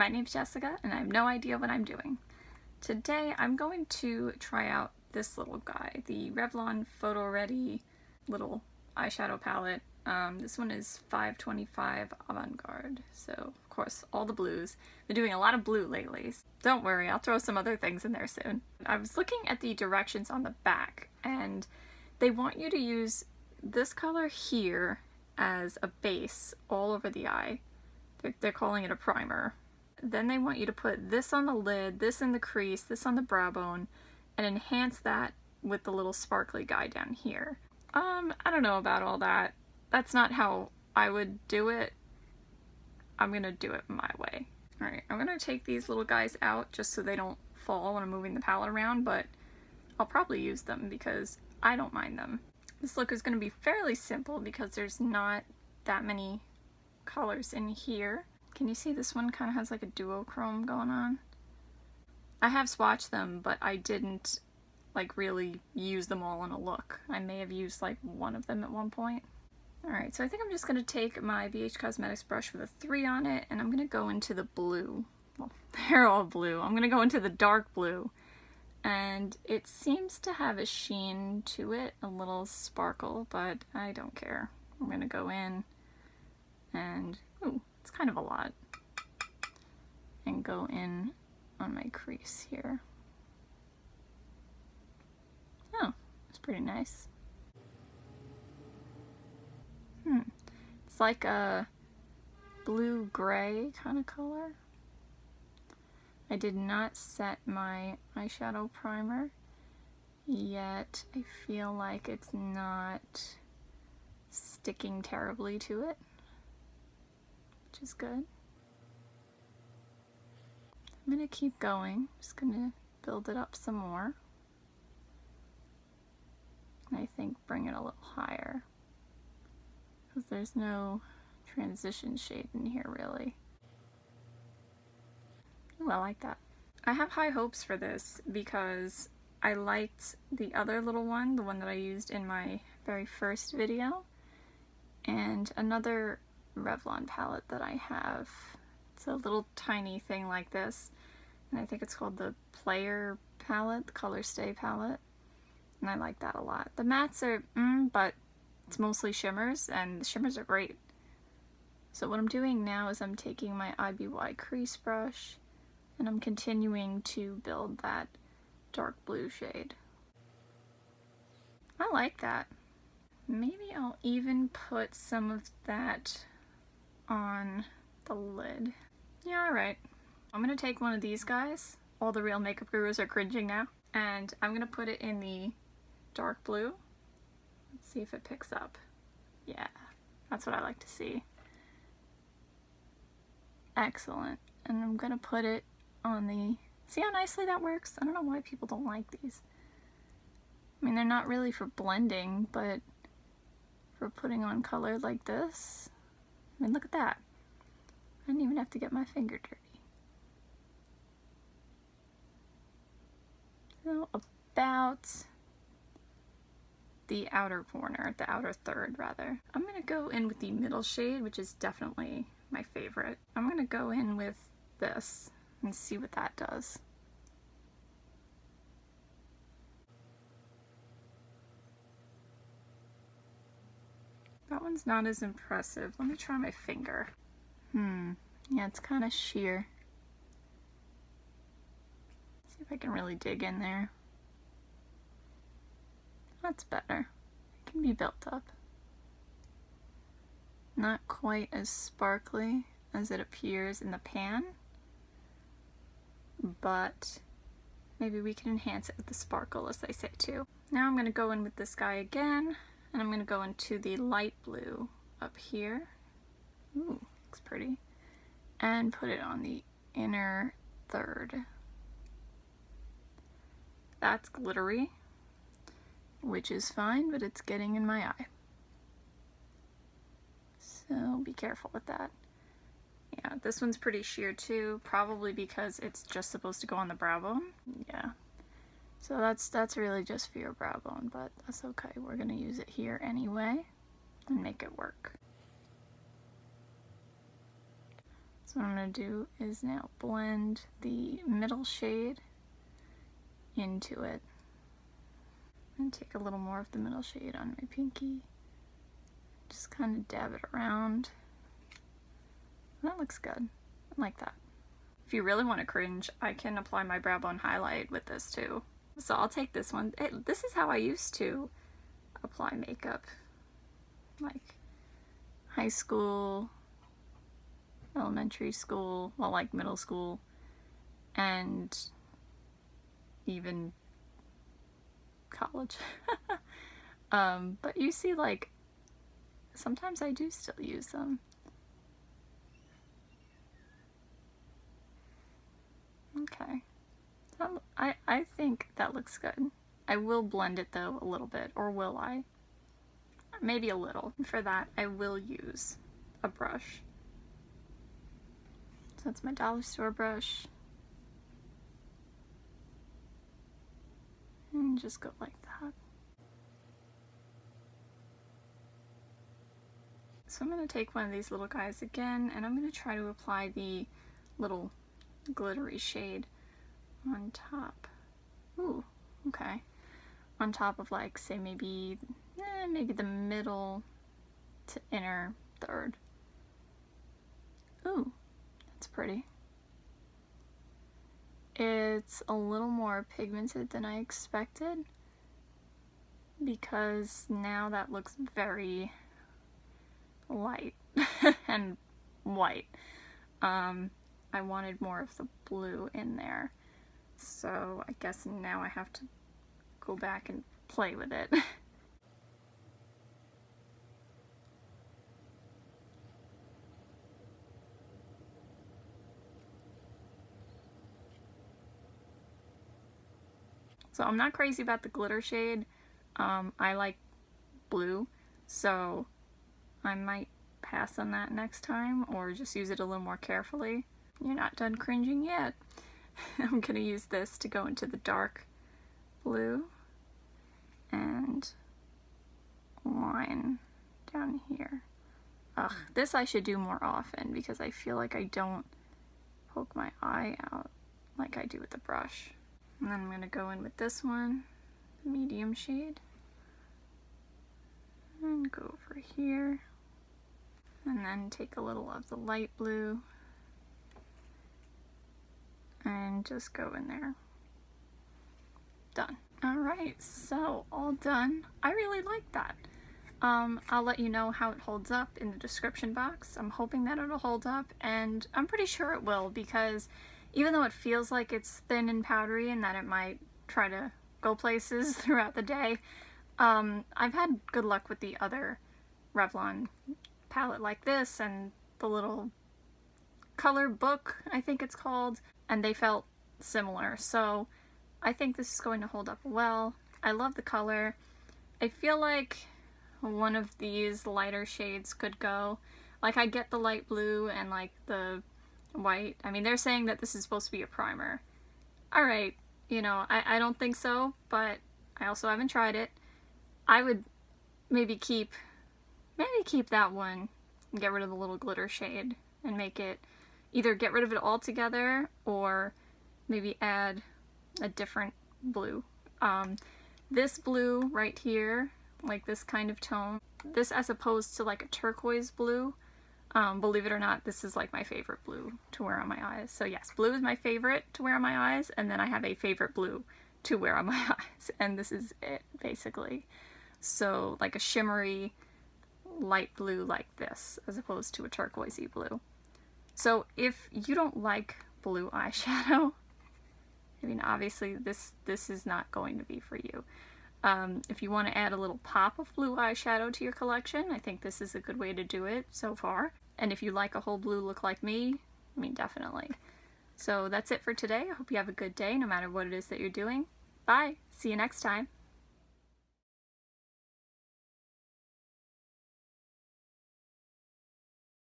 My name's Jessica and I have no idea what I'm doing. Today I'm going to try out this little guy, the Revlon Photoready little eyeshadow palette. This one is 525 Avant-Garde, so of course all the blues. Been doing a lot of blue lately. Don't worry, I'll throw some other things in there soon. I was looking at the directions on the back and they want you to use this color here as a base all over the eye. They're calling it a primer. Then they want you to put this on the lid, this in the crease, this on the brow bone, and enhance that with the little sparkly guy down here. I don't know about all that. That's not how I would do it. I'm gonna do it my way. Alright, I'm gonna take these little guys out just so they don't fall when I'm moving the palette around, but I'll probably use them because I don't mind them. This look is gonna be fairly simple because there's not that many colors in here. Can you see this one kind of has like a duochrome going on? I have swatched them, but I didn't like really use them all in a look. I may have used like one of them at one point. Alright, so I think I'm just going to take my BH Cosmetics brush with a 3 on it, and I'm going to go into the blue. Well, they're all blue. I'm going to go into the dark blue, and it seems to have a sheen to it, a little sparkle, but I don't care. I'm going to go in and, ooh, it's kind of a lot, and go in on my crease here. Oh, it's pretty nice. It's like a blue-gray kind of color. I did not set my eyeshadow primer yet. I feel like it's not sticking terribly to it, which is good. I'm gonna keep going. Just gonna build it up some more. I think bring it a little higher, because there's no transition shade in here really. Ooh, I like that. I have high hopes for this because I liked the other little one, the one that I used in my very first video, and another Revlon palette that I have. It's a little tiny thing like this, and I think it's called the Player palette, the Colorstay palette, and I like that a lot. The mattes are but it's mostly shimmers, and the shimmers are great. So what I'm doing now is I'm taking my IBY crease brush and I'm continuing to build that dark blue shade. I like that. Maybe I'll even put some of that on the lid. Yeah, alright. I'm gonna take one of these guys. All the real makeup gurus are cringing now. And I'm gonna put it in the dark blue. Let's see if it picks up. Yeah, that's what I like to see. Excellent. And I'm gonna put it on the... See how nicely that works? I don't know why people don't like these. I mean, they're not really for blending, but for putting on color like this. I mean, look at that. I didn't even have to get my finger dirty. So about the outer corner, the outer third rather. I'm gonna go in with the middle shade, which is definitely my favorite. I'm gonna go in with this and see what that does. That one's not as impressive. Let me try my finger. Yeah, it's kind of sheer. See if I can really dig in there. That's better. It can be built up. Not quite as sparkly as it appears in the pan, but maybe we can enhance it with the sparkle, as they say too. Now I'm going to go in with this guy again, and I'm going to go into the light blue up here. Ooh, looks pretty. And put it on the inner third. That's glittery, which is fine, but it's getting in my eye. So be careful with that. Yeah, this one's pretty sheer too, probably because it's just supposed to go on the brow bone. Yeah. So that's really just for your brow bone, but that's okay. We're gonna use it here anyway and make it work. So what I'm going to do is now blend the middle shade into it. And take a little more of the middle shade on my pinky. Just kind of dab it around. That looks good. I like that. If you really want to cringe, I can apply my brow bone highlight with this too. So I'll take this one. This is how I used to apply makeup. Like high school, elementary school, well, like middle school, and even college. But you see, like, sometimes I do still use them. Okay. So I think that looks good. I will blend it though a little bit, or will I? Maybe a little. For that, I will use a brush. So that's my dollar store brush. And just go like that. So I'm going to take one of these little guys again, and I'm going to try to apply the little glittery shade on top. Ooh, okay. On top of, like, say maybe the middle to inner third. Ooh, that's pretty. It's a little more pigmented than I expected, because now that looks very light and white. I wanted more of the blue in there, so I guess now I have to go back and play with it. So I'm not crazy about the glitter shade. I like blue, so I might pass on that next time, or just use it a little more carefully. You're not done cringing yet. I'm gonna use this to go into the dark blue and line down here. Ugh, this I should do more often, because I feel like I don't poke my eye out like I do with the brush. And then I'm gonna go in with this one, medium shade, and go over here, and then take a little of the light blue and just go in there. Done. Alright, so all done. I really like that. I'll let you know how it holds up in the description box. I'm hoping that it'll hold up, and I'm pretty sure it will, because even though it feels like it's thin and powdery and that it might try to go places throughout the day, I've had good luck with the other Revlon palette like this, and the little color book, I think it's called, and they felt similar. So I think this is going to hold up well. I love the color. I feel like one of these lighter shades could go. Like, I get the light blue and like the white. I mean, they're saying that this is supposed to be a primer. Alright, you know, I don't think so, but I also haven't tried it. I would maybe keep that one and get rid of the little glitter shade and make it, either get rid of it altogether or maybe add a different blue. This blue right here, like this kind of tone, this as opposed to like a turquoise blue, believe it or not, this is like my favorite blue to wear on my eyes. So yes, blue is my favorite to wear on my eyes, and then I have a favorite blue to wear on my eyes, and this is it basically. So like a shimmery light blue like this, as opposed to a turquoisey blue. So if you don't like blue eyeshadow, I mean, obviously this is not going to be for you. If you want to add a little pop of blue eyeshadow to your collection, I think this is a good way to do it so far. And if you like a whole blue look like me, I mean, definitely. So that's it for today. I hope you have a good day, no matter what it is that you're doing. Bye! See you next time!